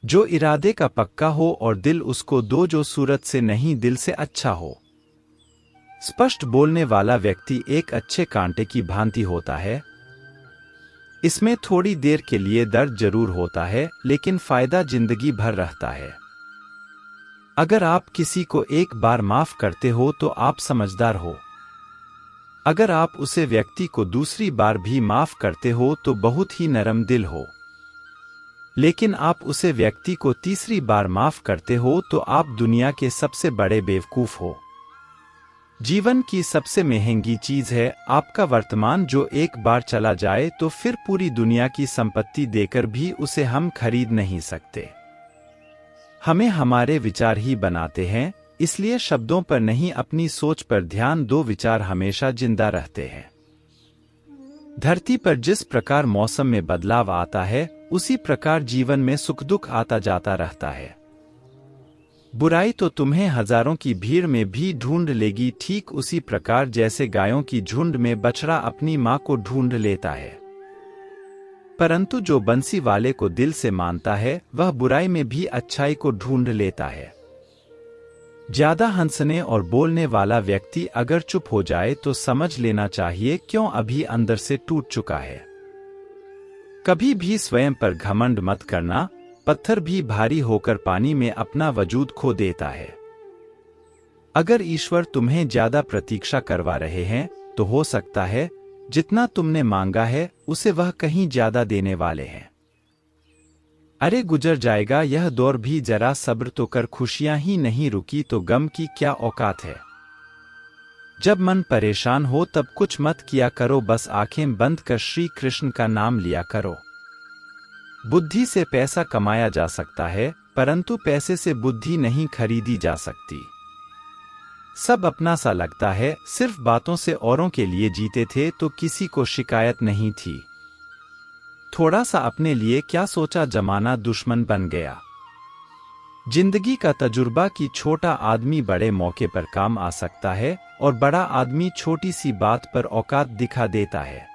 जो इरादे का पक्का हो और दिल उसको दो, जो सूरत से नहीं दिल से अच्छा हो। स्पष्ट बोलने वाला व्यक्ति एक अच्छे कांटे की भांति होता है। इसमें थोड़ी देर के लिए दर्द जरूर होता है, लेकिन फायदा जिंदगी भर रहता है। अगर आप किसी को एक बार माफ करते हो तो आप समझदार हो। अगर आप उसे व्यक्ति को दूसरी बार भी माफ करते हो तो बहुत ही नरम दिल हो। लेकिन आप उसे व्यक्ति को तीसरी बार माफ करते हो तो आप दुनिया के सबसे बड़े बेवकूफ हो। जीवन की सबसे महंगी चीज है आपका वर्तमान, जो एक बार चला जाए तो फिर पूरी दुनिया की संपत्ति देकर भी उसे हम खरीद नहीं सकते। हमें हमारे विचार ही बनाते हैं, इसलिए शब्दों पर नहीं अपनी सोच पर ध्यान दो। विचार हमेशा जिंदा रहते हैं। धरती पर जिस प्रकार मौसम में बदलाव आता है, उसी प्रकार जीवन में सुख दुख आता जाता रहता है। बुराई तो तुम्हें हजारों की भीड़ में भी ढूंढ लेगी, ठीक उसी प्रकार जैसे गायों की झुंड में बछड़ा अपनी मां को ढूंढ लेता है। परंतु जो बंसी वाले को दिल से मानता है, वह बुराई में भी अच्छाई को ढूंढ लेता है। ज्यादा हंसने और बोलने वाला व्यक्ति अगर चुप हो जाए तो समझ लेना चाहिए क्यों अभी अंदर से टूट चुका है। कभी भी स्वयं पर घमंड मत करना, पत्थर भी भारी होकर पानी में अपना वजूद खो देता है। अगर ईश्वर तुम्हें ज्यादा प्रतीक्षा करवा रहे हैं तो हो सकता है जितना तुमने मांगा है उसे वह कहीं ज्यादा देने वाले हैं। अरे गुजर जाएगा यह दौर भी, जरा सब्र तो कर, खुशियां ही नहीं रुकी तो गम की क्या औकात है। जब मन परेशान हो तब कुछ मत किया करो, बस आंखें बंद कर श्री कृष्ण का नाम लिया करो। बुद्धि से पैसा कमाया जा सकता है, परंतु पैसे से बुद्धि नहीं खरीदी जा सकती। सब अपना सा लगता है, सिर्फ बातों से औरों के लिए जीते थे तो किसी को शिकायत नहीं थी। थोड़ा सा अपने लिए क्या सोचा, जमाना दुश्मन बन गया। जिंदगी का तजुर्बा कि छोटा आदमी बड़े मौके पर काम आ सकता है और बड़ा आदमी छोटी सी बात पर औकात दिखा देता है।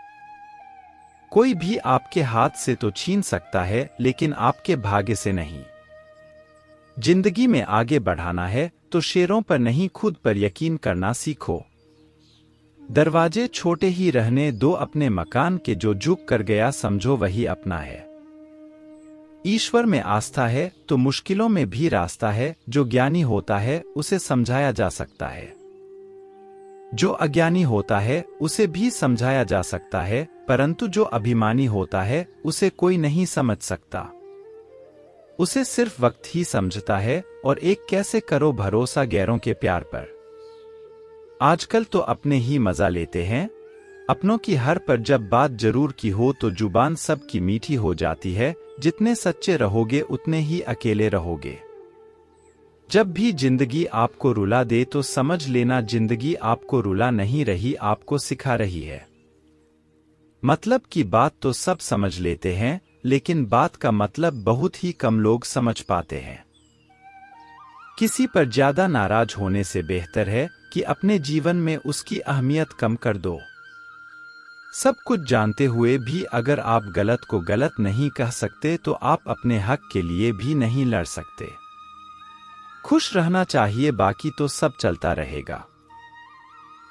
कोई भी आपके हाथ से तो छीन सकता है, लेकिन आपके भाग्य से नहीं। जिंदगी में आगे बढ़ाना है तो शेरों पर नहीं खुद पर यकीन करना सीखो। दरवाजे छोटे ही रहने दो अपने मकान के, जो झुक कर गया समझो वही अपना है। ईश्वर में आस्था है तो मुश्किलों में भी रास्ता है, जो ज्ञानी होता है उसे समझाया जा सकता है। जो अज्ञानी होता है उसे भी समझाया जा सकता है, परंतु जो अभिमानी होता है उसे कोई नहीं समझ सकता। उसे सिर्फ वक्त ही समझता है। और एक कैसे करो भरोसा गैरों के प्यार पर। आजकल तो अपने ही मजा लेते हैं, अपनों की हर पर जब बात जरूर की हो तो जुबान सबकी मीठी हो जाती है। जितने सच्चे रहोगे उतने ही अकेले रहोगे। जब भी जिंदगी आपको रुला दे तो समझ लेना जिंदगी आपको रुला नहीं रही, आपको सिखा रही है। मतलब की बात तो सब समझ लेते हैं, लेकिन बात का मतलब बहुत ही कम लोग समझ पाते हैं। किसी पर ज्यादा नाराज होने से बेहतर है कि अपने जीवन में उसकी अहमियत कम कर दो। सब कुछ जानते हुए भी अगर आप गलत को गलत नहीं कह सकते तो आप अपने हक के लिए भी नहीं लड़ सकते। खुश रहना चाहिए, बाकी तो सब चलता रहेगा।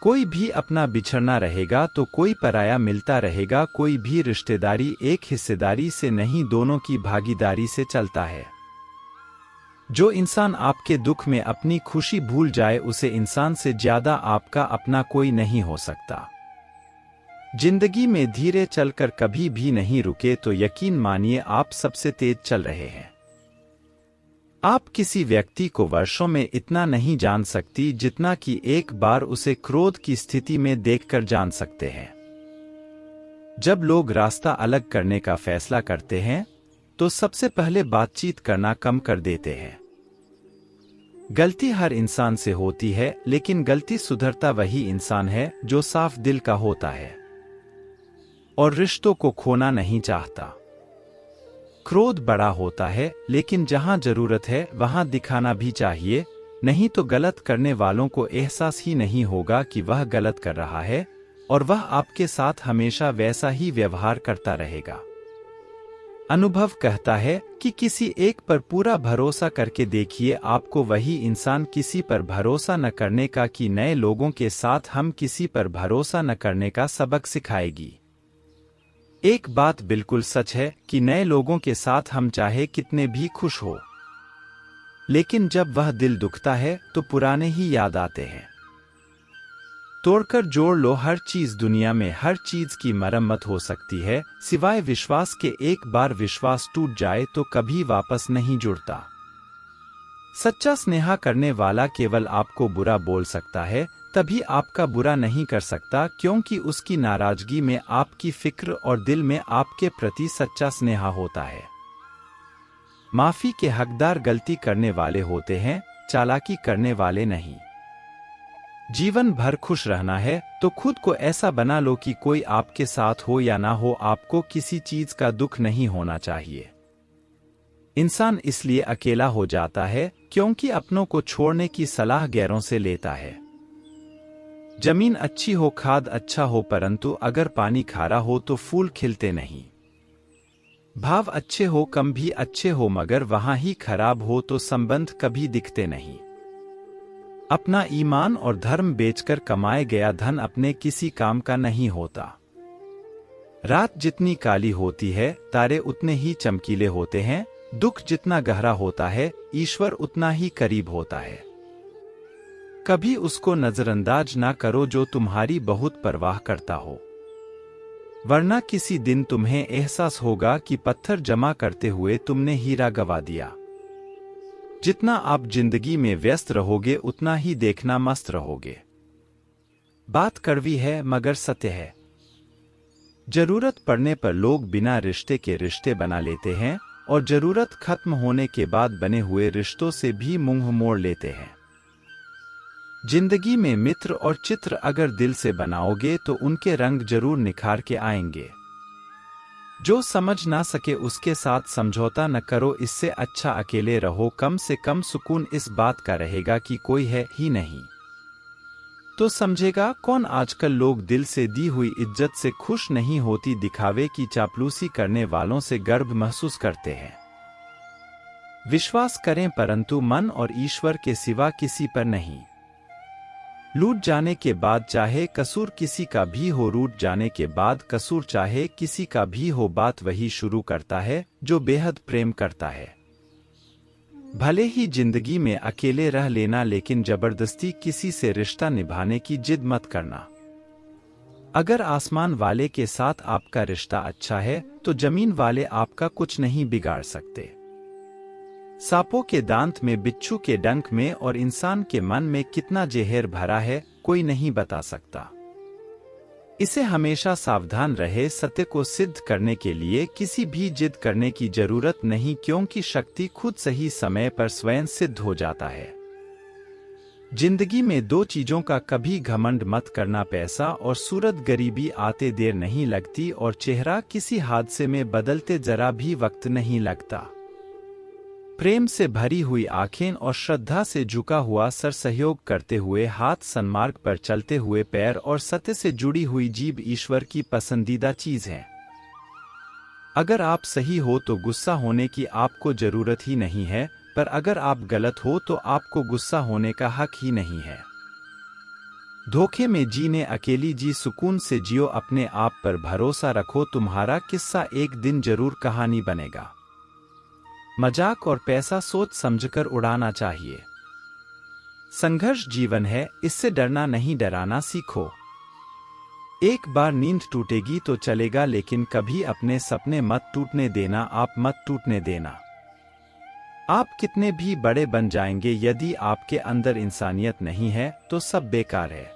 कोई भी अपना बिछड़ना रहेगा तो कोई पराया मिलता रहेगा। कोई भी रिश्तेदारी एक हिस्सेदारी से नहीं, दोनों की भागीदारी से चलता है। जो इंसान आपके दुख में अपनी खुशी भूल जाए, उसे इंसान से ज्यादा आपका अपना कोई नहीं हो सकता। जिंदगी में धीरे चलकर कभी भी नहीं रुके तो यकीन मानिए आप सबसे तेज चल रहे हैं। आप किसी व्यक्ति को वर्षों में इतना नहीं जान सकती जितना कि एक बार उसे क्रोध की स्थिति में देखकर जान सकते हैं। जब लोग रास्ता अलग करने का फैसला करते हैं तो सबसे पहले बातचीत करना कम कर देते हैं। गलती हर इंसान से होती है, लेकिन गलती सुधरता वही इंसान है जो साफ दिल का होता है और रिश्तों को खोना नहीं चाहता। क्रोध बड़ा होता है, लेकिन जहां जरूरत है वहां दिखाना भी चाहिए, नहीं तो गलत करने वालों को एहसास ही नहीं होगा कि वह गलत कर रहा है और वह आपके साथ हमेशा वैसा ही व्यवहार करता रहेगा। अनुभव कहता है कि किसी एक पर पूरा भरोसा करके देखिए, आपको वही इंसान किसी पर भरोसा न करने का कि नए लोगों के साथ हम किसी पर भरोसा न करने का सबक सिखाएगी। एक बात बिल्कुल सच है कि नए लोगों के साथ हम चाहे कितने भी खुश हो, लेकिन जब वह दिल दुखता है तो पुराने ही याद आते हैं। तोड़कर जोड़ लो हर चीज, दुनिया में हर चीज की मरम्मत हो सकती है, सिवाय विश्वास के। एक बार विश्वास टूट जाए तो कभी वापस नहीं जुड़ता। सच्चा स्नेह करने वाला केवल आपको बुरा बोल सकता है, तभी आपका बुरा नहीं कर सकता, क्योंकि उसकी नाराजगी में आपकी फिक्र और दिल में आपके प्रति सच्चा स्नेह होता है। माफी के हकदार गलती करने वाले होते हैं, चालाकी करने वाले नहीं। जीवन भर खुश रहना है तो खुद को ऐसा बना लो कि कोई आपके साथ हो या ना हो, आपको किसी चीज का दुख नहीं होना चाहिए। इंसान इसलिए अकेला हो जाता है क्योंकि अपनों को छोड़ने की सलाह गैरों से लेता है। जमीन अच्छी हो, खाद अच्छा हो, परंतु अगर पानी खारा हो तो फूल खिलते नहीं। भाव अच्छे हो, कम भी अच्छे हो, मगर वहां ही खराब हो तो संबंध कभी दिखते नहीं। अपना ईमान और धर्म बेचकर कमाए गया धन अपने किसी काम का नहीं होता। रात जितनी काली होती है, तारे उतने ही चमकीले होते हैं। दुख जितना गहरा होता है, ईश्वर उतना ही करीब होता है। कभी उसको नजरअंदाज ना करो जो तुम्हारी बहुत परवाह करता हो, वरना किसी दिन तुम्हें एहसास होगा कि पत्थर जमा करते हुए तुमने हीरा गवा दिया। जितना आप जिंदगी में व्यस्त रहोगे उतना ही देखना मस्त रहोगे। बात कड़वी है मगर सत्य है। जरूरत पड़ने पर लोग बिना रिश्ते के रिश्ते बना लेते हैं और जरूरत खत्म होने के बाद बने हुए रिश्तों से भी मुंह मोड़ लेते हैं। जिंदगी में मित्र और चित्र अगर दिल से बनाओगे तो उनके रंग जरूर निखार के आएंगे। जो समझ ना सके उसके साथ समझौता न करो, इससे अच्छा अकेले रहो। कम से कम सुकून इस बात का रहेगा कि कोई है ही नहीं तो समझेगा कौन। आजकल लोग दिल से दी हुई इज्जत से खुश नहीं होती, दिखावे की चापलूसी करने वालों से गर्व महसूस करते हैं। विश्वास करें परंतु मन और ईश्वर के सिवा किसी पर नहीं। लूट जाने के बाद चाहे कसूर किसी का भी हो, रूठ जाने के बाद कसूर चाहे किसी का भी हो, बात वही शुरू करता है जो बेहद प्रेम करता है। भले ही जिंदगी में अकेले रह लेना, लेकिन जबरदस्ती किसी से रिश्ता निभाने की जिद मत करना। अगर आसमान वाले के साथ आपका रिश्ता अच्छा है तो जमीन वाले आपका कुछ नहीं बिगाड़ सकते। सांपों के दांत में, बिच्छू के डंक में और इंसान के मन में कितना जहर भरा है कोई नहीं बता सकता। इसे हमेशा सावधान रहे। सत्य को सिद्ध करने के लिए किसी भी जिद करने की जरूरत नहीं, क्योंकि शक्ति खुद सही समय पर स्वयं सिद्ध हो जाता है। जिंदगी में दो चीजों का कभी घमंड मत करना, पैसा और सूरत। गरीबी आते देर नहीं लगती और चेहरा किसी हादसे में बदलते जरा भी वक्त नहीं लगता। प्रेम से भरी हुई आंखें और श्रद्धा से झुका हुआ सर, सहयोग करते हुए हाथ, सन्मार्ग पर चलते हुए पैर और सत्य से जुड़ी हुई जीभ ईश्वर की पसंदीदा चीज है। अगर आप सही हो तो गुस्सा होने की आपको जरूरत ही नहीं है, पर अगर आप गलत हो तो आपको गुस्सा होने का हक ही नहीं है। धोखे में जीने अकेली जी, सुकून से जियो, अपने आप पर भरोसा रखो। तुम्हारा किस्सा एक दिन जरूर कहानी बनेगा। मजाक और पैसा सोच समझकर उड़ाना चाहिए। संघर्ष जीवन है, इससे डरना नहीं, डराना सीखो। एक बार नींद टूटेगी तो चलेगा, लेकिन कभी अपने सपने मत टूटने देना। आप मत टूटने देना। आप कितने भी बड़े बन जाएंगे, यदि आपके अंदर इंसानियत नहीं है तो सब बेकार है।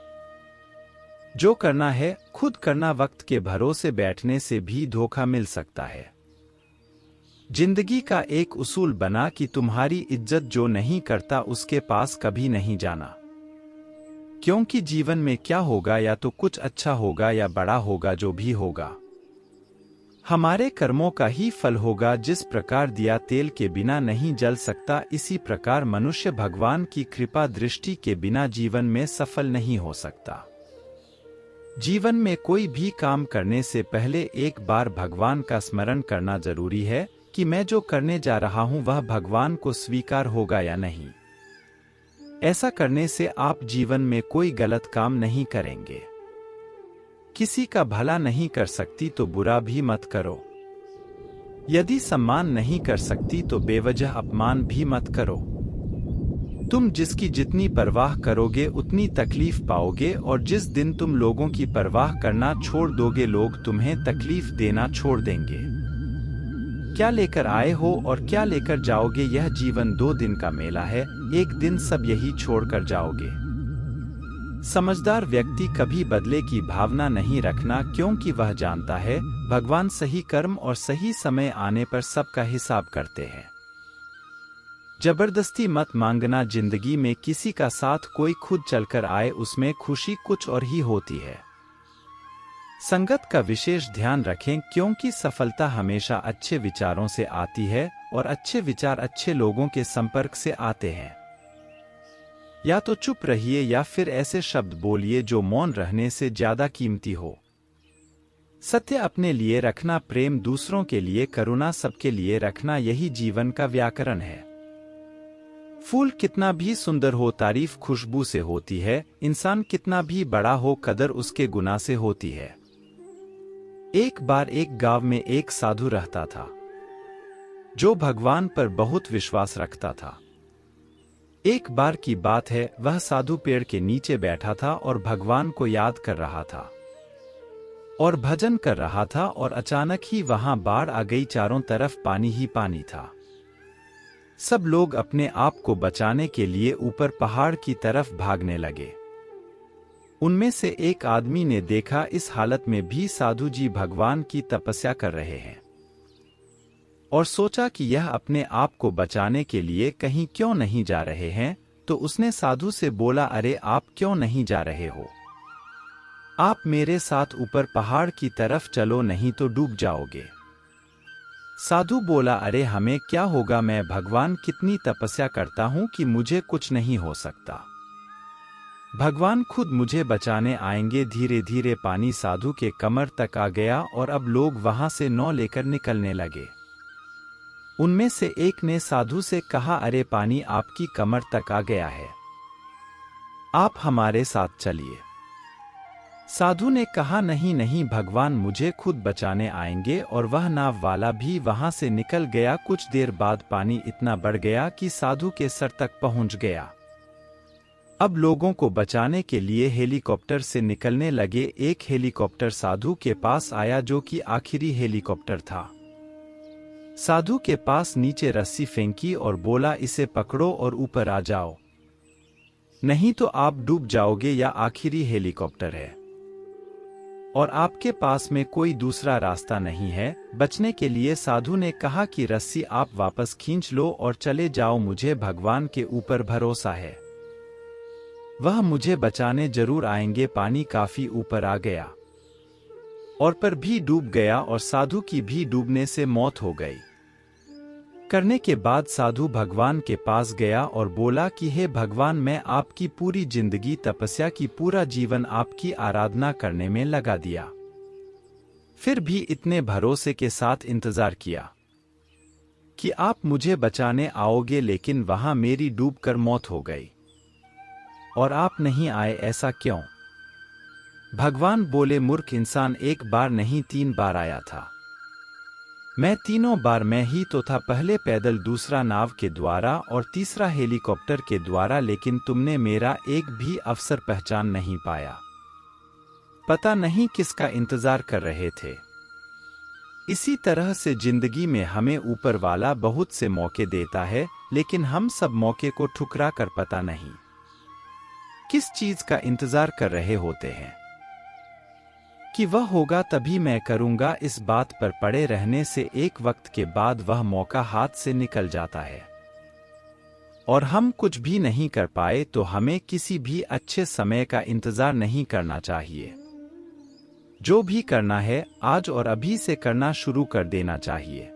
जो करना है खुद करना। वक्त के भरोसे बैठने से भी धोखा मिल सकता है। जिंदगी का एक उसूल बना कि तुम्हारी इज्जत जो नहीं करता उसके पास कभी नहीं जाना, क्योंकि जीवन में क्या होगा, या तो कुछ अच्छा होगा या बड़ा होगा। जो भी होगा हमारे कर्मों का ही फल होगा। जिस प्रकार दिया तेल के बिना नहीं जल सकता, इसी प्रकार मनुष्य भगवान की कृपा दृष्टि के बिना जीवन में सफल नहीं हो सकता। जीवन में कोई भी काम करने से पहले एक बार भगवान का स्मरण करना जरूरी है कि मैं जो करने जा रहा हूं वह भगवान को स्वीकार होगा या नहीं। ऐसा करने से आप जीवन में कोई गलत काम नहीं करेंगे। किसी का भला नहीं कर सकती तो बुरा भी मत करो। यदि सम्मान नहीं कर सकती तो बेवजह अपमान भी मत करो। तुम जिसकी जितनी परवाह करोगे उतनी तकलीफ पाओगे, और जिस दिन तुम लोगों की परवाह करना छोड़ दोगे लोग तुम्हें तकलीफ देना छोड़ देंगे। क्या लेकर आए हो और क्या लेकर जाओगे, यह जीवन 2 दिन का मेला है, एक दिन सब यही छोड़कर जाओगे। समझदार व्यक्ति कभी बदले की भावना नहीं रखना, क्योंकि वह जानता है भगवान सही कर्म और सही समय आने पर सबका हिसाब करते हैं। जबरदस्ती मत मांगना, जिंदगी में किसी का साथ कोई खुद चलकर आए उसमें खुशी कुछ और ही होती है। संगत का विशेष ध्यान रखें, क्योंकि सफलता हमेशा अच्छे विचारों से आती है और अच्छे विचार अच्छे लोगों के संपर्क से आते हैं। या तो चुप रहिए या फिर ऐसे शब्द बोलिए जो मौन रहने से ज्यादा कीमती हो। सत्य अपने लिए रखना, प्रेम दूसरों के लिए, करुणा सबके लिए रखना, यही जीवन का व्याकरण है। फूल कितना भी सुंदर हो तारीफ खुशबू से होती है, इंसान कितना भी बड़ा हो कदर उसके गुनाह से होती है। एक बार एक गांव में एक साधु रहता था जो भगवान पर बहुत विश्वास रखता था। एक बार की बात है, वह साधु पेड़ के नीचे बैठा था और भगवान को याद कर रहा था और भजन कर रहा था, और अचानक ही वहां बाढ़ आ गई। चारों तरफ पानी ही पानी था। सब लोग अपने आप को बचाने के लिए ऊपर पहाड़ की तरफ भागने लगे। उनमें से एक आदमी ने देखा इस हालत में भी साधु जी भगवान की तपस्या कर रहे हैं, और सोचा कि यह अपने आप को बचाने के लिए कहीं क्यों नहीं जा रहे हैं। तो उसने साधु से बोला, अरे आप क्यों नहीं जा रहे हो? आप मेरे साथ ऊपर पहाड़ की तरफ चलो, नहीं तो डूब जाओगे। साधु बोला, अरे हमें क्या होगा, मैं भगवान कितनी तपस्या करता हूं कि मुझे कुछ नहीं हो सकता। भगवान खुद मुझे बचाने आएंगे। धीरे धीरे पानी साधु के कमर तक आ गया और अब लोग वहां से नाव लेकर निकलने लगे। उनमें से एक ने साधु से कहा, अरे पानी आपकी कमर तक आ गया है, आप हमारे साथ चलिए। साधु ने कहा, नहीं नहीं, भगवान मुझे खुद बचाने आएंगे। और वह नाव वाला भी वहां से निकल गया। कुछ देर बाद पानी इतना बढ़ गया कि साधु के सर तक पहुंच गया। अब लोगों को बचाने के लिए हेलीकॉप्टर से निकलने लगे। एक हेलीकॉप्टर साधु के पास आया जो कि आखिरी हेलीकॉप्टर था। साधु के पास नीचे रस्सी फेंकी और बोला, इसे पकड़ो और ऊपर आ जाओ, नहीं तो आप डूब जाओगे। या आखिरी हेलीकॉप्टर है और आपके पास में कोई दूसरा रास्ता नहीं है बचने के लिए। साधु ने कहा कि रस्सी आप वापस खींच लो और चले जाओ, मुझे भगवान के ऊपर भरोसा है, वह मुझे बचाने जरूर आएंगे। पानी काफी ऊपर आ गया और पर भी डूब गया और साधु की भी डूबने से मौत हो गई। करने के बाद साधु भगवान के पास गया और बोला कि हे भगवान, मैं आपकी पूरी जिंदगी तपस्या की, पूरा जीवन आपकी आराधना करने में लगा दिया, फिर भी इतने भरोसे के साथ इंतजार किया कि आप मुझे बचाने आओगे, लेकिन वहां मेरी डूबकर मौत हो गई और आप नहीं आए, ऐसा क्यों? भगवान बोले, मूर्ख इंसान, एक बार नहीं 3 बार आया था। मैं तीनों बार मैं ही तो था, पहले पैदल, दूसरा नाव के द्वारा और तीसरा हेलीकॉप्टर के द्वारा, लेकिन तुमने मेरा एक भी अवसर पहचान नहीं पाया। पता नहीं किसका इंतजार कर रहे थे। इसी तरह से जिंदगी में हमें ऊपर वाला बहुत से मौके देता है, लेकिन हम सब मौके को ठुकरा कर पता नहीं किस चीज का इंतजार कर रहे होते हैं कि वह होगा तभी मैं करूंगा। इस बात पर पड़े रहने से एक वक्त के बाद वह मौका हाथ से निकल जाता है और हम कुछ भी नहीं कर पाए। तो हमें किसी भी अच्छे समय का इंतजार नहीं करना चाहिए। जो भी करना है आज और अभी से करना शुरू कर देना चाहिए।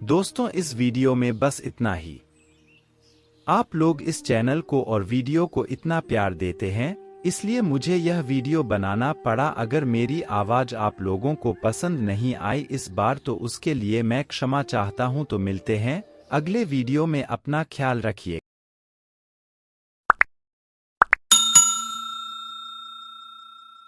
दोस्तों, इस वीडियो में बस इतना ही। आप लोग इस चैनल को और वीडियो को इतना प्यार देते हैं, इसलिए मुझे यह वीडियो बनाना पड़ा। अगर मेरी आवाज़ आप लोगों को पसंद नहीं आई इस बार तो उसके लिए मैं क्षमा चाहता हूं। तो मिलते हैं अगले वीडियो में, अपना ख्याल रखिए।